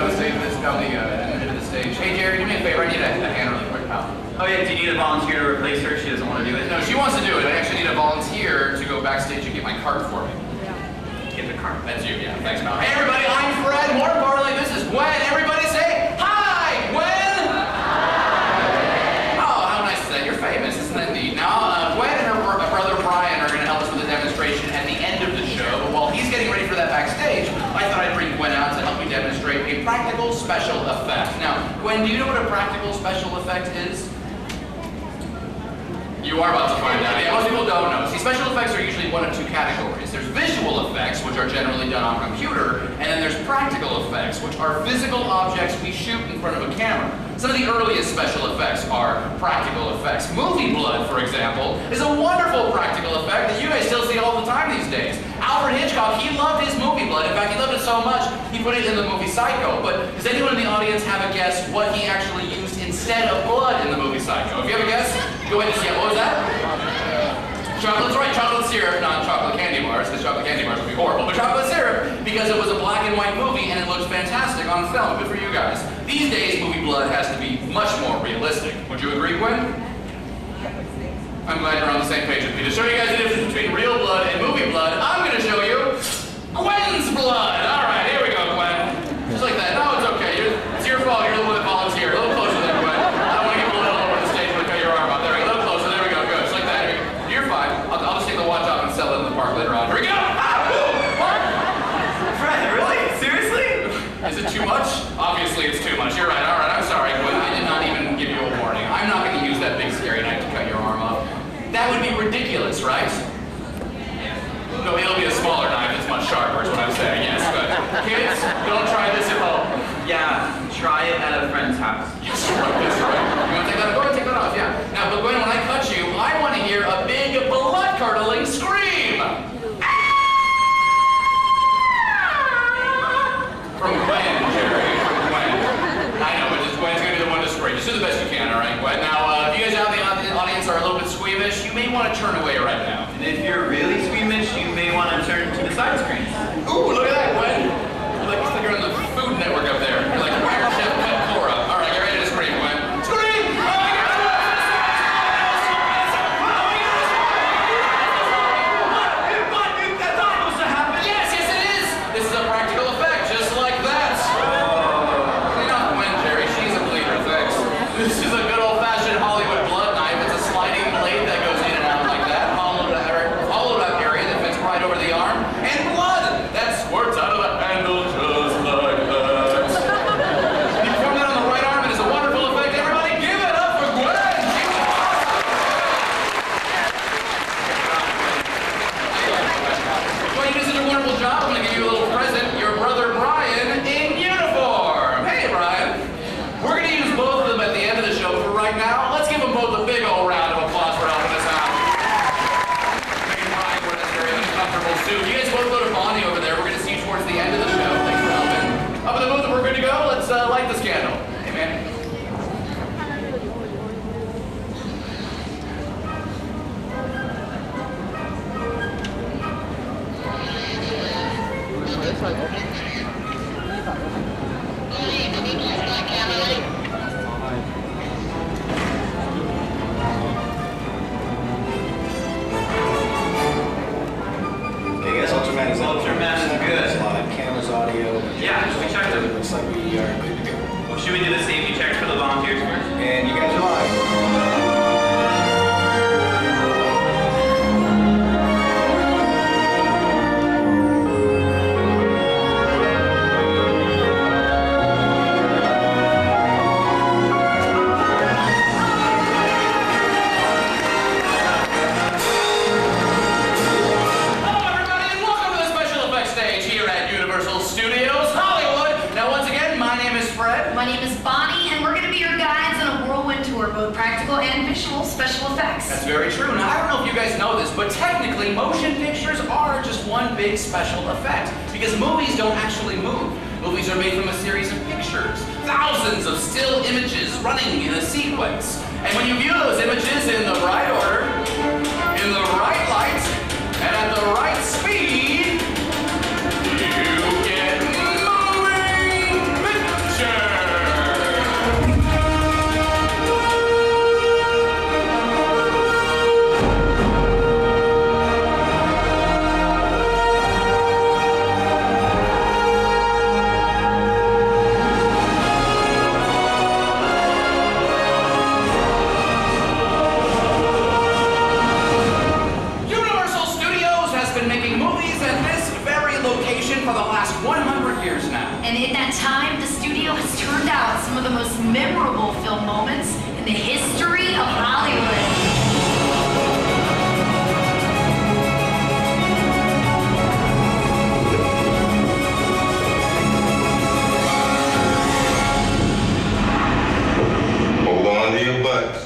down the stage, into the stage. Hey Jerry, do me a favor, I need a hand really quick, pal. Oh yeah, do you need a volunteer to replace her? She doesn't want to do it? No, she wants to do it. I actually need a volunteer to go backstage and get my cart for me. Get the cart. That's you, yeah. Thanks, pal. Hey everybody, I'm Fred. More importantly, this is Gwen. Everybody say, hi, Gwen! Oh, how nice is that? You're famous, isn't that neat? Now, Gwen and her brother Brian are going to help us with a demonstration at the end of the show. But while he's getting ready for that backstage, I thought I'd bring Gwen out to help me demonstrate a practical special effect. Now, Gwen, do you know what a practical special effect is? You are about to find out. Yeah, most people don't know. See, special effects are usually one of two categories. There's visual effects, which are generally done on computer, and then there's practical effects, which are physical objects we shoot in front of a camera. Some of the earliest special effects are practical effects. Movie blood, for example, is a wonderful practical effect that you guys still see all the time these days. Alfred Hitchcock, he loved his movie blood. In fact, he loved it so much, he put it in the movie Psycho. But does anyone in the audience have a guess what he actually used instead of blood in the movie Psycho? If you have a guess, go ahead and say, what was that? Chocolate's right, chocolate syrup, not chocolate candy bars, because chocolate candy bars would be horrible, but chocolate syrup, because it was a black and white movie and it looked fantastic on film. Good for you guys. These days, movie blood has to be much more realistic. Would you agree, Gwen? I'm glad you're on the same page with me. To show you guys the difference between real blood and movie blood, I'm going to show you Gwen's blood. All right, here we go, Gwen. Just like that. No, it's okay. It's your fault. You're the one that volunteered. A little closer there, Gwen. I don't want to get a little over the stage and cut your arm off. There we go. A little closer. There we go. Good. Just like that. You're fine. I'll just take the watch off and sell it in the park later on. Here we go. Ah, what? Fred, really? Seriously? Is it too much? Obviously, it's too much. You're right. All right. I'm sorry, Gwen. I did not even give you a warning. I'm not going to use that big scary knife to cut your arm off. That would be ridiculous, right? No, it'll be a smaller knife. It's much sharper, is what I'm saying. Yes, but kids, don't try this at home. Yeah, try it at a friend's house. Yes, right. That's right. You want to take that? Go ahead and take that off. Yeah. Now, but Gwen, when I cut you, I want to hear a big blood-curdling scream. From Gwen, Jerry. From Gwen. I know, but just Gwen's going to be the one to scream. Just do the best you can, all right, Gwen? Now, if you guys out in the audience are a little bit squeamish, you may want to turn away right now. And if you're really squeamish, you may want to turn to the side screen. Ooh, look at that, Gwen. You're like you're on the Food Network up there. You're like Iron Chef Pet Cora. All right, get ready to scream, Gwen. Scream! Oh my God! That's not supposed to happen. Yes, yes, it is. This is a practical effect, just like that. Clean up Gwen, Jerry. She's a cleaner, thanks. This is a good old-fashioned Hollywood blood knife. It's a sliding blade that goes in and out like that. Hollowed out area that fits right over the arm. And blood that squirts out of the handle just like that. You perform that on the right arm, and it's a wonderful effect. Everybody give it up for Gwen! Well, you did such a wonderful job. I'm going to give you a little present. Your brother Brian in uniform. Hey, Brian. We're going to use both of them at the end of the show. For right now, let's give them both a big old round of applause for helping us out. Making Brian wear this very uncomfortable suit. You guys both go to Bonnie over there. We're going to see you towards the end of the show. Thanks for helping. Up in the booth, we're good to go. Let's light this candle. Hey, man. Ultraman is good. Cameras, audio. Yeah, we checked them. Looks like we are good to go. Well, should we do the safety checks for the volunteers first? And you guys are live. Fred. My name is Bonnie, and we're going to be your guides on a whirlwind tour, both practical and visual special effects. That's very true. Now, I don't know if you guys know this, but technically, motion pictures are just one big special effect, because movies don't actually move. Movies are made from a series of pictures, thousands of still images running in a sequence. And when you view those images in the right order, in the right light, and at the right speed, you get moving pictures. for the last 100 years now. And in that time, the studio has turned out some of the most memorable film moments in the history of Hollywood. Hold on to your butts.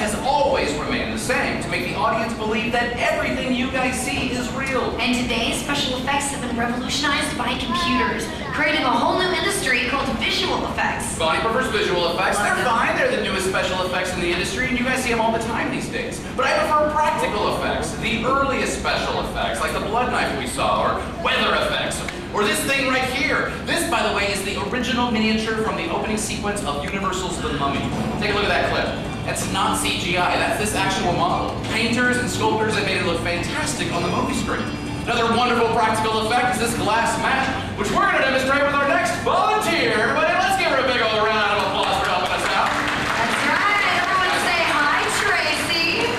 Has always remained the same, to make the audience believe that everything you guys see is real. And today, special effects have been revolutionized by computers, creating a whole new industry called visual effects. Bonnie prefers visual effects. They're fine. They're the newest special effects in the industry, and you guys see them all the time these days. But I prefer practical effects, the earliest special effects, like the blood knife we saw, or weather effects, or this thing right here. This, by the way, is the original miniature from the opening sequence of Universal's The Mummy. Take a look at that clip. That's not CGI, that's this actual model. Painters and sculptors have made it look fantastic on the movie screen. Another wonderful practical effect is this glass mat, which we're gonna demonstrate with our next volunteer. Everybody, let's give her a big old round of applause for helping us out. That's right. Everyone say hi, Tracy.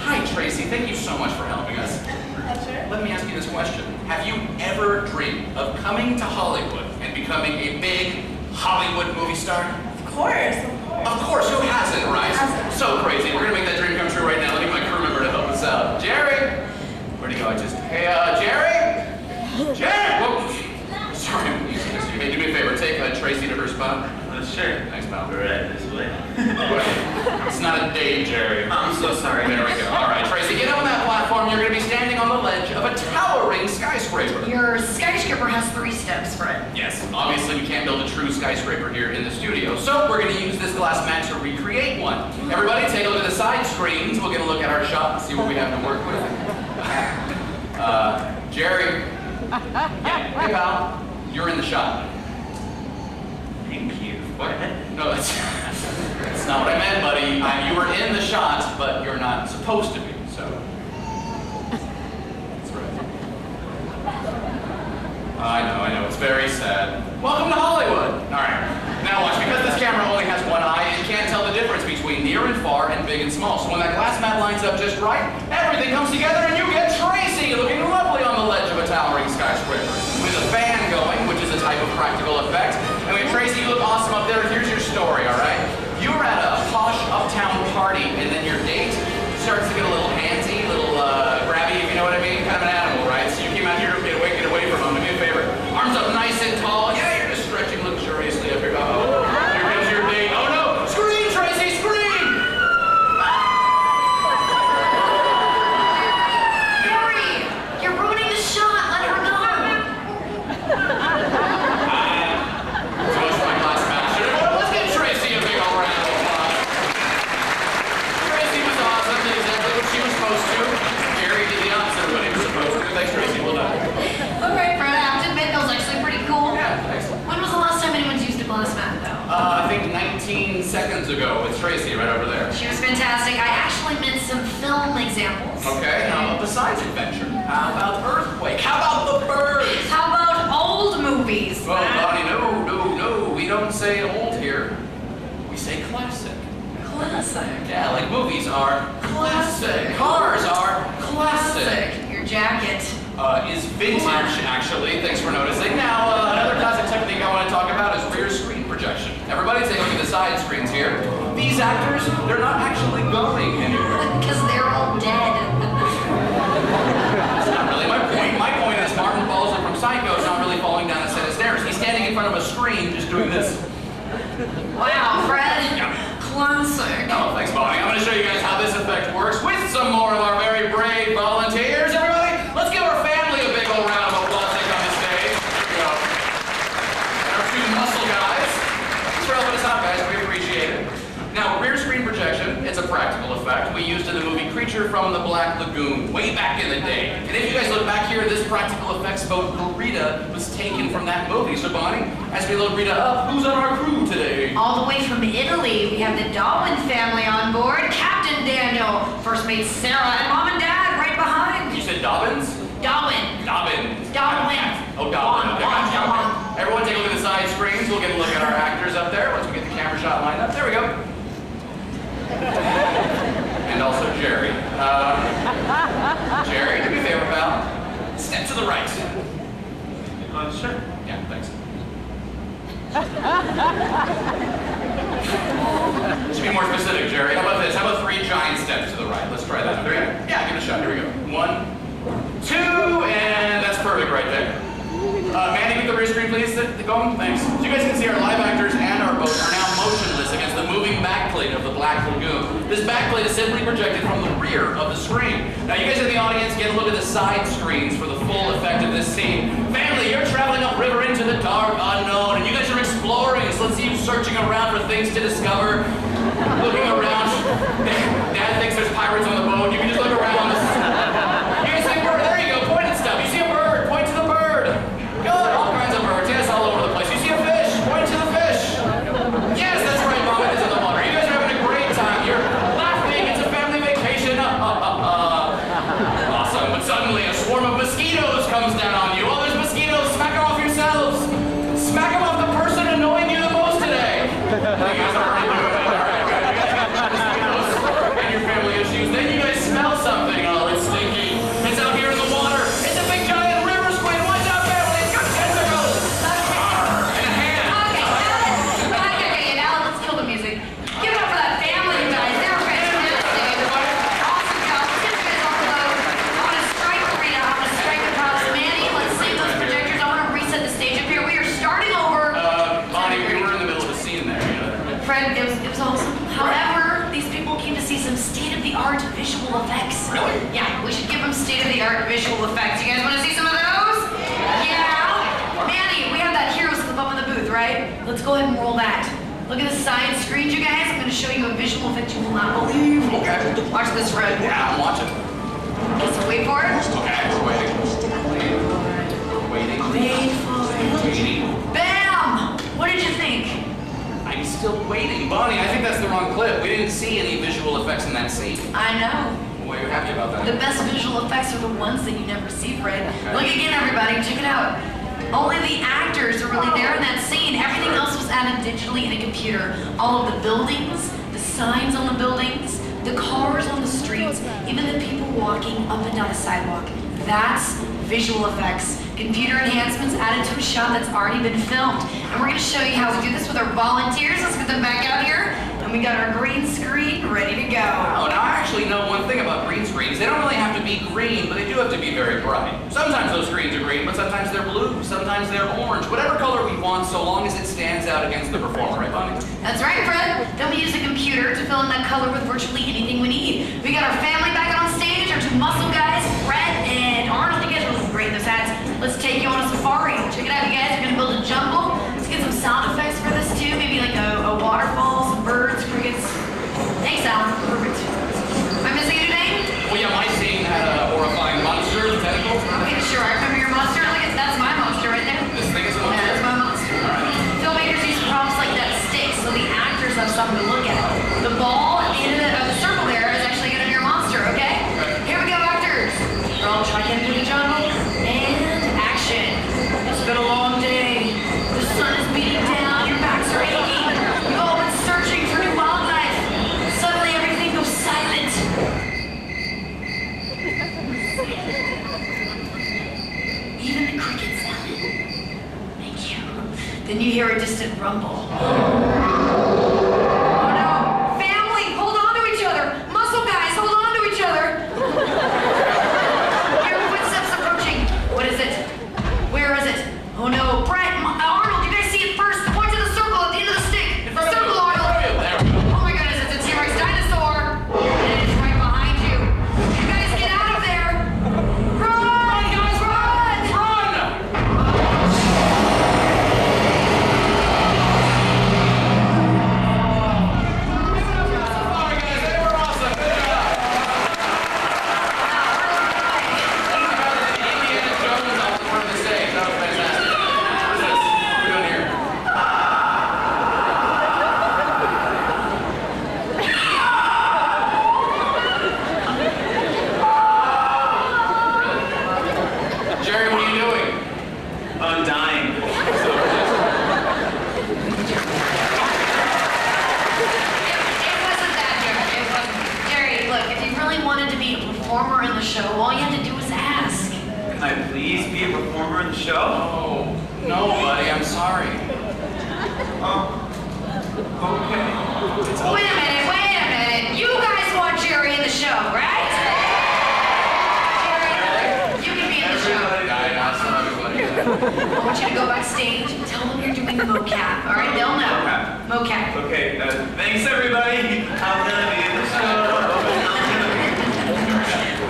Hi, Tracy, thank you so much for helping us. Let me ask you this question. Have you ever dreamed of coming to Hollywood and becoming a big Hollywood movie star? Of course. Of course, who hasn't, right? Hasn't. So crazy. We're gonna make that dream come true right now. Let me get my crew member to help us out. Jerry! Where'd he go? Hey, Jerry? Jerry! Whoa. Sorry, hey, do me a favor. Take Tracy to her spot. Sure. Thanks, pal. All right, this way. It's not a date, Jerry. I'm so sorry. There we go. All right, Tracy, get on that platform. You're gonna be standing on the ledge of a towering skyscraper. Your skyscraper has 3 steps, Fred. Yes, obviously we can't build a true skyscraper here in the studio, so we're going to use this glass mat to recreate one. Everybody take a look at the side screens. We'll get a look at our shot and see what we have to work with. Jerry. Yeah, hey pal, you're in the shot. Thank you. What? No, that's not what I meant, buddy. You were in the shot, but you're not supposed to be, so. That's right. I know, it's very sad. Welcome to Hollywood. All right, now watch, because this camera only has one eye, it can't tell the difference between near and far and big and small. So when that glass mat lines up just right, everything comes together and you get Tracy looking lovely on the ledge of a towering skyscraper. With a fan going, which is a type of practical effect. And we have Tracy, you look awesome up there. Here's your story, all right? You were at a posh uptown party and then your date starts to get a little antsy, a little grabby, if you know what I mean? Kind of an animal, right? So you came out here to get away from him. Do me a favor. Arms up nice and tall. Yeah, you're just stretching luxuriously up here. Oh, here comes your date. Oh no! Scream, Tracy, scream! Harry, you're ruining the shot. Let her go. So much for my glass match. Let's give Tracy a big old round of applause. Tracy was awesome. Did exactly what she was supposed to. Gary did the opposite of what he was supposed to. Thanks, Tracy. Well done. Okay, Fred, I have to admit that was actually pretty cool. Yeah, thanks. When was the last time anyone's used a glass mat, though? I think 19 seconds ago. It's Tracy right over there. She was fantastic. I actually meant some film examples. Okay, how about besides adventure? How about earthquake? How about the birds? How about old movies? Oh, Bonnie, no. We don't say old here. We say classic. Classic. Yeah, like movies are classic. Cars are classic. Your jacket. Is vintage, actually. Thanks for noticing. Now, another classic technique I want to talk about is rear screen projection. Everybody take a look at the side screens here. These actors, they're not actually going anywhere. Because they're all dead. That's not really my point. My point is Martin Balsam from Psycho is not really falling down a set of stairs. He's standing in front of a screen just doing this. Wow, Fred. Yeah. Classic. Oh, thanks, Bonnie. I'm going to show you guys how this effect works with some more of our very brave volunteers. Everybody, let's give our family from the Black Lagoon, way back in the day. And if you guys look back here, this practical effects boat, Rita, was taken from that movie. So Bonnie, as we load Rita up, who's on our crew today? All the way from Italy, we have the Darwin family on board. Captain Daniel, First Mate Sarah, and Mom and Dad right behind. You said Dobbins? Darwin. Dobbins. Darwin. Oh, Dobbin. Okay, gotcha. Okay. Everyone take a look at the side screens. We'll get a look at our actors up there once we get the camera shot lined up. There we go. And also Jerry. Jerry, do me a favor, pal. Step to the right. Sure. Yeah, thanks. Should be more specific, Jerry. How about this? How about 3 giant steps to the right? Let's try that. There you go. Yeah, give it a shot. Here we go. 1, 2, and that's perfect right there. Mandy, get the rear screen, please. Going. Thanks. So you guys can see our live actors and our boat are now motionless against the moving backplate of the Black Lagoon. This backplate is simply projected from the rear of the screen. Now, you guys in the audience get a look at the side screens for the full effect of this scene. Family, you're traveling upriver into the dark unknown, and you guys are exploring. So let's see you searching around for things to discover. Looking around. Dad thinks there's pirates on the boat. You can just look around. You guys see a bird? There you go. Point at stuff. You see a bird. Point to the bird. Good. All kinds of birds. Yes, all over the place. You see a fish. Point to the fish. Yes, that's right, Mom. It is in the water. You guys are having a great time. You're laughing. It's a family vacation. Awesome. But suddenly a swarm of mosquitoes comes down on you. Oh, there's mosquitoes. Smack them off yourselves. Smack them off the person annoying you the most today. You guys are already doing it. All right, good. You guys got mosquitoes and your family issues. Then you guys smell something. Oh, it's stinky. It's out here in the water. It's a big giant river squid. Watch out, family. It's got tentacles. And a hand. Okay, now let's kill the music. Give it up for that family, you guys. They were fantastic. Awesome job. Let's get you guys off the boat. I want to strike Rita. I want to strike the props. Manny, let's save those projectors. I want to reset the stage up here. We are starting over. Bonnie, we were in the middle of a scene there. Fred, it was awesome. However, these people came to see some state-of-the-art visual effects. Really? Yeah, we should give them state-of-the-art visual effects. You guys want to see some of those? Yeah? Manny, we have that Heroes clip up in the booth, right? Let's go ahead and roll that. Look at the side screens, you guys. I'm going to show you a visual effect you will not believe. Okay. Watch this, Fred. Yeah, I'm watching. Okay, so wait for it. Okay, we're waiting. We're waiting. Wait for it. Waiting. Bam! What did you think? I'm still waiting. Bonnie, I think that's the wrong clip. We didn't see any visual effects in that scene. I know. Well, you're happy about that. The best visual effects are the ones that you never see, Fred. Okay. Look again, everybody. Check it out. Only the actors are really there in that scene. Everything else was added digitally in a computer. All of the buildings, the signs on the buildings, the cars on the streets, even the people walking up and down the sidewalk. That's visual effects. Computer enhancements added to a shot that's already been filmed. And we're going to show you how we do this with our volunteers. Let's get them back out here. And we got our green screen ready to go. Oh, now I actually know one thing about green screens. They don't really have to be green, but they do have to be very bright. Sometimes those screens are green, but sometimes they're blue, sometimes they're orange. Whatever color we want, so long as it stands out against the performer, right, Bonnie? That's right, Fred. Then we use a computer to fill in that color with virtually anything we need. We got our family back on stage, our 2 muscle guys, Fred and Arnold. You guys are looking great in those hats. Let's take you on a safari. Check it out, you guys. We're gonna build a jungle. Let's get some sound effects for this too. Maybe like a waterfall, some birds, crickets. Thanks, Alan. Perfect. Am I missing anything? Well, yeah, my scene had a horrifying monster, the tentacles. Okay, sure. I remember your monster. Look at that's my monster right there. This thing is a Yeah, that's monster. my monster. Filmmakers use props like that stick so the actors have something to look at. The ball at the end of the circle there is actually going to be your monster, okay? Here we go, actors. We're all trying to the jungle. And action. It's been a long day. The sun is beating down. Your backs are aching. You've all been searching for new wildlife. Suddenly everything goes silent. Even the crickets, Ellen. Thank you. Then you hear a distant rumble. Oh no! Family, hold on to each other! Muscle guys, hold on to each other! Hear footsteps approaching. What is it? Where is it? Oh no! Brett, Arnold, you guys see it first! Point to the circle at the end of the stick! In front of Circle, you. Arnold! There we go. Oh my goodness, it's a T-Rex dinosaur! And it's right behind you. You guys get out of there! Run! Guys, run! Run! I please be a performer in the show? Oh, no, buddy, I'm sorry. Oh, okay. Wait a minute. You guys want Jerry in the show, right? Jerry, you can be in the show. Not so everybody. I want you to go backstage and tell them you're doing the mocap, all right? They'll know. Mocap. Okay, thanks everybody. I'm gonna be in the show.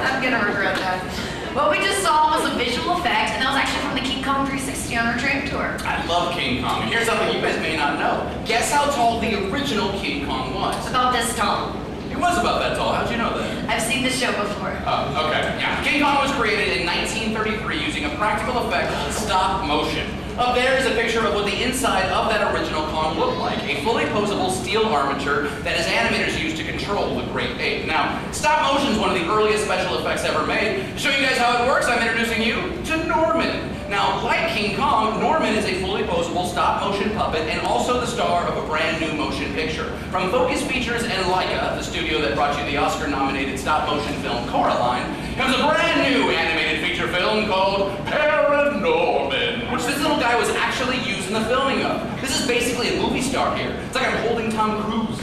I'm gonna regret that. What we just saw was a visual effect, and that was actually from the King Kong 360 on our train tour. I love King Kong. And here's something you guys may not know. Guess how tall the original King Kong was? About this tall. It was about that tall. How'd you know that? I've seen the show before. Oh, okay. Yeah. King Kong was created in 1933 using a practical effect called stop motion. Up there is a picture of what the inside of that original Kong looked like. A fully posable steel armature that his animators used to control the great ape. Now, stop motion is one of the earliest special effects ever made. To show you guys how it works, I'm introducing you to Norman. Now, like King Kong, Norman is a fully posable stop-motion puppet and also the star of a brand new motion picture. From Focus Features and Leica, the studio that brought you the Oscar-nominated stop-motion film Coraline, comes a brand new animated feature film called Paranorman, which this little guy was actually used in the filming of. This is basically a movie star here. It's like I'm holding Tom Cruise.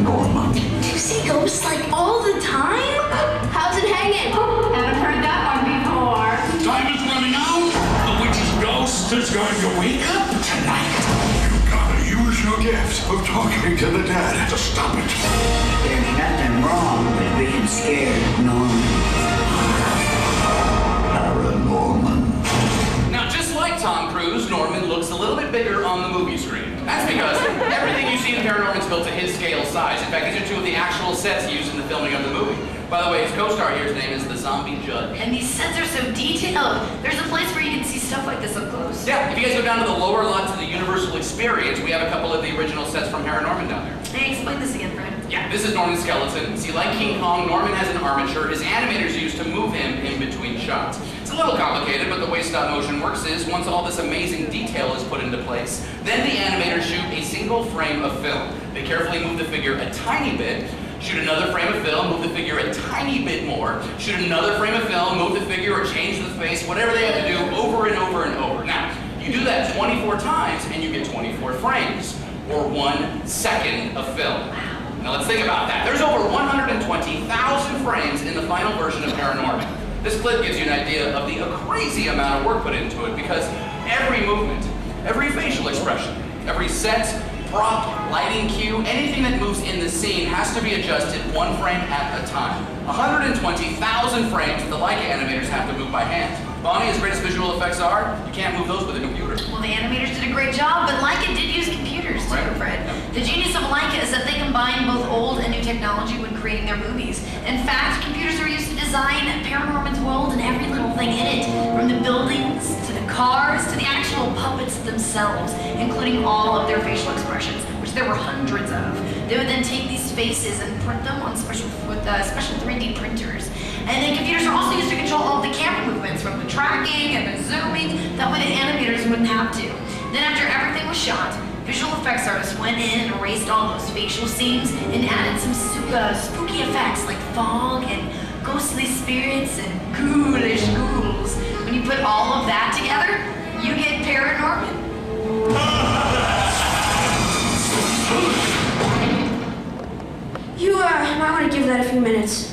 Norman. Do you see ghosts like all the time? How's it hanging? Haven't heard that one before. Time is running out. The witch's ghost is going to wake up tonight. You gotta use your gift of talking to the dead to stop it. There's nothing wrong with being scared, Norman. Paranorman. Now, just like Tom Cruise, Norman looks a little bit bigger on the movie screen. That's because everything you see in Paranorman is built to his scale size. In fact, these are two of the actual sets used in the filming of the movie. By the way, his co-star here, his name is the Zombie Judge. And these sets are so detailed. There's a place where you can see stuff like this up close. Yeah, if you guys go down to the lower lot to the Universal Experience, we have a couple of the original sets from Paranorman down there. Hey, explain this again, Fred. Yeah, this is Norman's skeleton. See, like King Kong, Norman has an armature his animators use to move him in between shots. It's a little complicated, but the way stop motion works is once all this amazing detail is put into place, then the animators shoot a single frame of film. They carefully move the figure a tiny bit, shoot another frame of film, move the figure a tiny bit more, shoot another frame of film, move the figure or change the face, whatever they have to do over and over and over. Now, you do that 24 times and you get 24 frames, or 1 second of film. Now let's think about that. There's over 120,000 frames in the final version of Paranorman. This clip gives you an idea of the crazy amount of work put into it because every movement, every facial expression, every set, prop, lighting cue, anything that moves in the scene has to be adjusted 1 frame at a time. 120,000 frames that the Leica animators have to move by hand. Bonnie, as great as visual effects are, you can't move those with a computer. Well, the animators did a great job, but Leica did use computers too, Right. Fred. The genius of Leica is that they combine both old and new technology when creating their movies. In fact, computers are used to design Paranorman's world and every little thing in it, from the buildings to the cars to the actual puppets themselves, including all of their facial expressions, which there were hundreds of. They would then take these faces and print them on special 3D printers. And then computers are also used to control all of the camera movements, from the tracking and the zooming. That way the animators wouldn't have to. Then after everything was shot, visual effects artists went in and erased all those facial scenes and added some spooky effects like fog and ghostly spirits and ghoulish ghouls. When you put all of that together, you get Paranorman. You might want to give that a few minutes.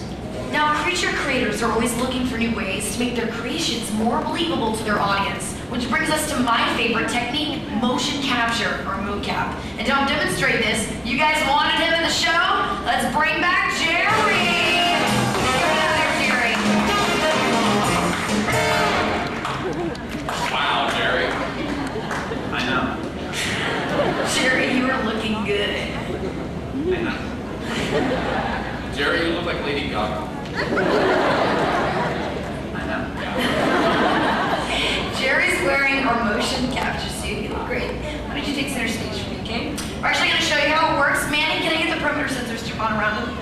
Now, creature creators are always looking for new ways to make their creations more believable to their audience, which brings us to my favorite technique, motion capture, or mocap. And to help demonstrate this, you guys wanted him in the show? Let's bring back Jerry! Get out there, Jerry. Wow, Jerry. I know. Jerry, you are looking good. I know. Jerry, you look like Lady Gaga. I know. Jerry's wearing our motion capture suit. You look great. Why don't you take center stage for me, okay? We're actually going to show you how it works. Manny, can I get the perimeter sensors to run around it?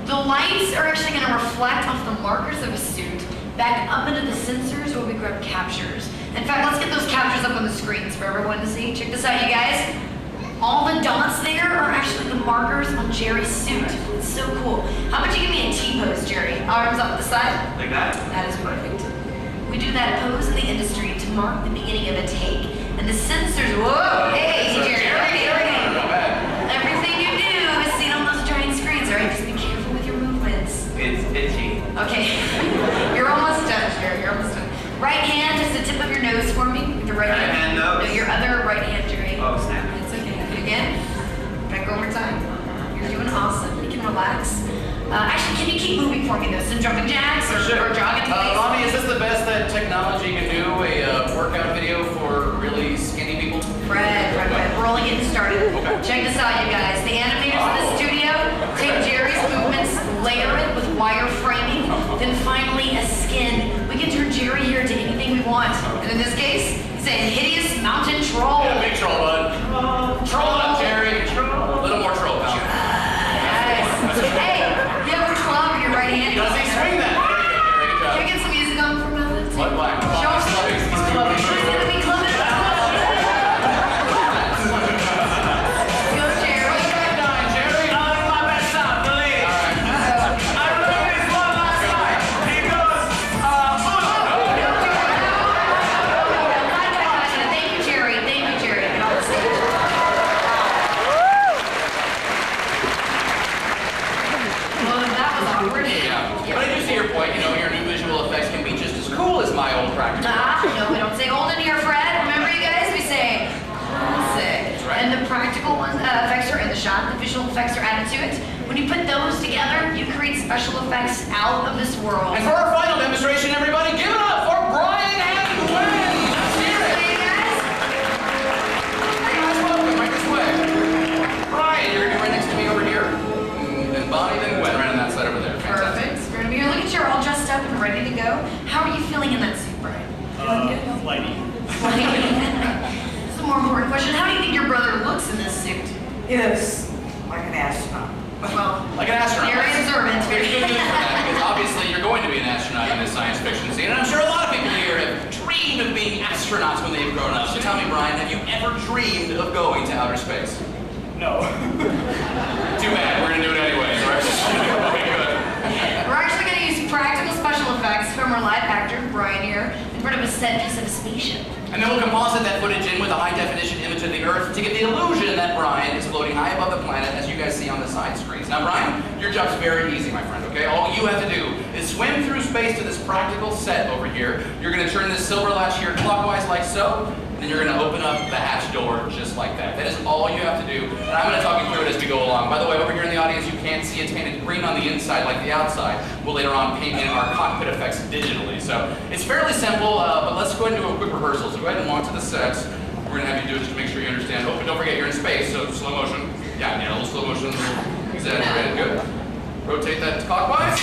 The lights are actually going to reflect off the markers of a suit back up into the sensors where we grab captures. In fact, let's get those captures up on the screens for everyone to see. Check this out, you guys. All the dots there are actually the markers on Jerry's suit. It's so cool. How about you give me a T-pose, Jerry? Arms up the side. Like that? That is perfect. We do that pose in the industry to mark the beginning of a take. And the censors, whoa, hey, Jerry, everything you do is seen on those giant screens, all right? Just be careful with your movements. It's itchy. Okay, you're almost done, Jerry, you're almost done. Right hand, just the tip of your nose for me. With your right Right hand nose? No, your other right hand, Jerry. Oh, snap. It's okay. Again, back one more time. You're doing awesome. You can relax. Actually, can you keep moving for me though? Some jumping jacks or jogging please? Mommy, is this the best that technology can do? A workout video for really skinny people? Fred, we're only getting started. Okay. Check this out, you guys. The animators in the studio take Jerry's movements, layer it with wire framing, then finally a skin. We can turn Jerry here to anything we want. And in this case, he's a hideous mountain troll. Yeah, big troll, bud. Troll it up, Jerry. A little more troll, pal. Nice. Hey, you have a club in your right hand. Does he swing that? Very good, Can we Jerry. get some music on for a moment? Good job. What? Show us some. He's clubbing. He's gonna be clubbing. Go, Jerry. Jerry. My best time, believe. I remember this one last night. He goes, Thank you, Jerry. Thank you, Jerry. Get on the stage. Well, that was awkward. Yeah. But I do see your point. You know, your new visual effects can be just as cool as my old practical. No, we don't say old in here, Fred. Remember, you guys? We say classic. That's right. And the practical ones, effects are in the shot. The visual effects are added to it. When you put those together, you create special effects out of this world. And for our final demonstration, everybody, give it up for Brian and Gwen. Let's hear it. Hey, guys. Hey guys, welcome. Right this way. Brian, you're gonna be right next to me over here. Then Bonnie, then Gwen, right on that side over there. Fantastic. Perfect. We're gonna be here. Look at you, all dressed up and ready to go. How are you feeling in that suit, Brian? Feeling good? flighty. This is a more important question. How do you think your brother looks in this suit? Yes, like an astronaut. Well, Like an astronaut. very observant. There's good news for that, because obviously you're going to be an astronaut in this science fiction scene, and I'm sure a lot of people here have dreamed of being astronauts when they've grown up. So tell me, Brian, have you ever dreamed of going to outer space? No. Too bad, we're gonna do it anyways, right? Okay, good. We're actually going to use practical special effects from our live actor, Brian here, in front of a set piece of a spaceship. And then we'll composite that footage in with a high-definition image of the Earth to give the illusion that Brian is floating high above the planet, as you guys see on the side screens. Now, Brian, your job's very easy, my friend, okay? All you have to do is swim through space to this practical set over here. You're gonna turn this silver latch here clockwise like so, and then you're gonna open up the hatch door just like that. That is all you have to do, and I'm gonna talk you through it as we go along. By the way, over here in the audience, you can't see it painted green on the inside like the outside. We'll later on paint in our cockpit effects digitally. So it's fairly simple, but let's go ahead and do a quick rehearsal. So go ahead and walk to the sets. We're gonna have you do it just to make sure you understand. Oh, but don't forget, you're in space, so slow motion. Yeah, a little slow motion, a little exaggerated. Good. Rotate that clockwise.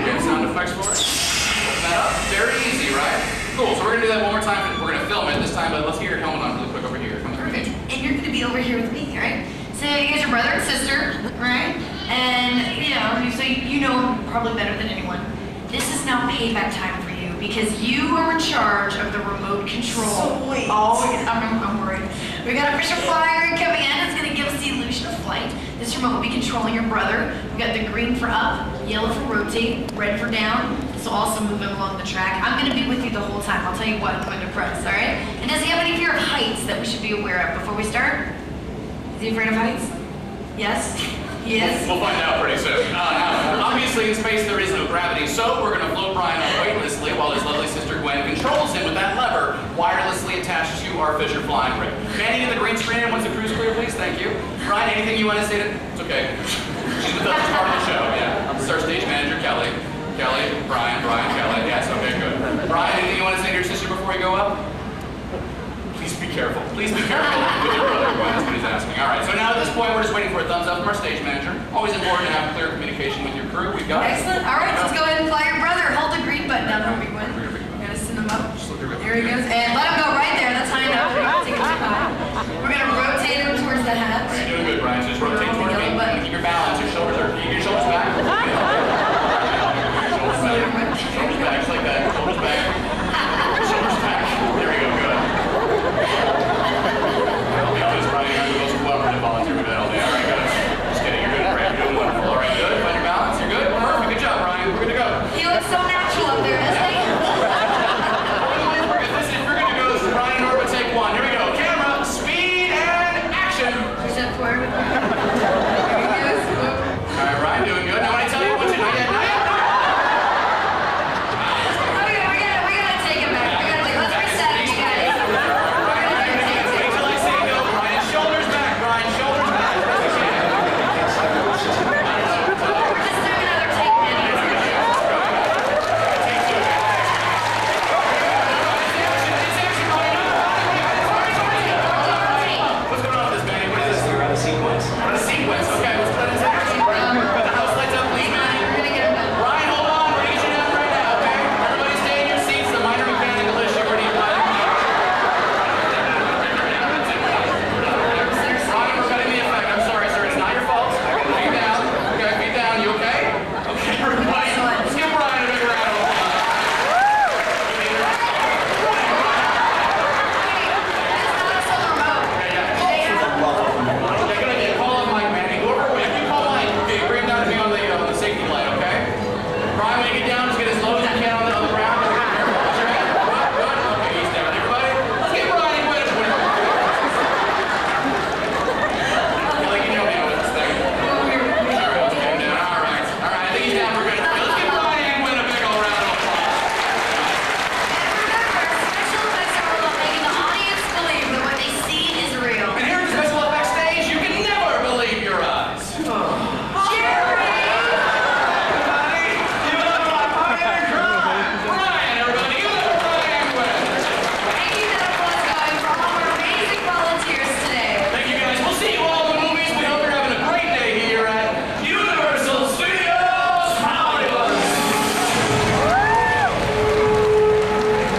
Get sound effects for it. Open that up. Very easy, right? Cool. So we're gonna do that one more time. We're gonna film it this time, but let's get your helmet on really quick over here. Come on. Perfect. And you're going to be over here with me, right? So you guys are brother and sister, right? And, so you know him probably better than anyone. This is now payback time for you because you are in charge of the remote control. Sweet. Oh, I'm worried. We got a Fisher Flyer coming in. It's going to give us the illusion of flight. This remote will be controlling your brother. We got the green for up, yellow for rotate, red for down. This will also move him along the track. I'm going to be with you the whole time. I'll tell you what I'm going to press, all right? And does he have any fear of heights that we should be aware of before we start? Is he afraid of heights? Yes? He is? We'll find out pretty soon. Now, obviously in space there is no gravity, so we're gonna float Brian up weightlessly while his lovely sister Gwen controls him with that lever wirelessly attached to our Fisher flying rig. Manny in the green screen, once the crew's clear, please. Thank you. Brian, anything you want to say to? It's okay. She's with us as part of the show. Yeah. This is our stage manager, Kelly. Kelly, Brian, Kelly. Yes. Okay. Good. Brian, anything you want to say to your sister before you go up? Please be careful. Please be careful with your brother, Gwen. That's what he's asking. All right. So now at this point, we're just waiting for a thumbs up from our stage manager. Always important to have clear communication with your crew. We've got it. Excellent. All right, let's go ahead and fly your brother. Hold the green button down. Don't be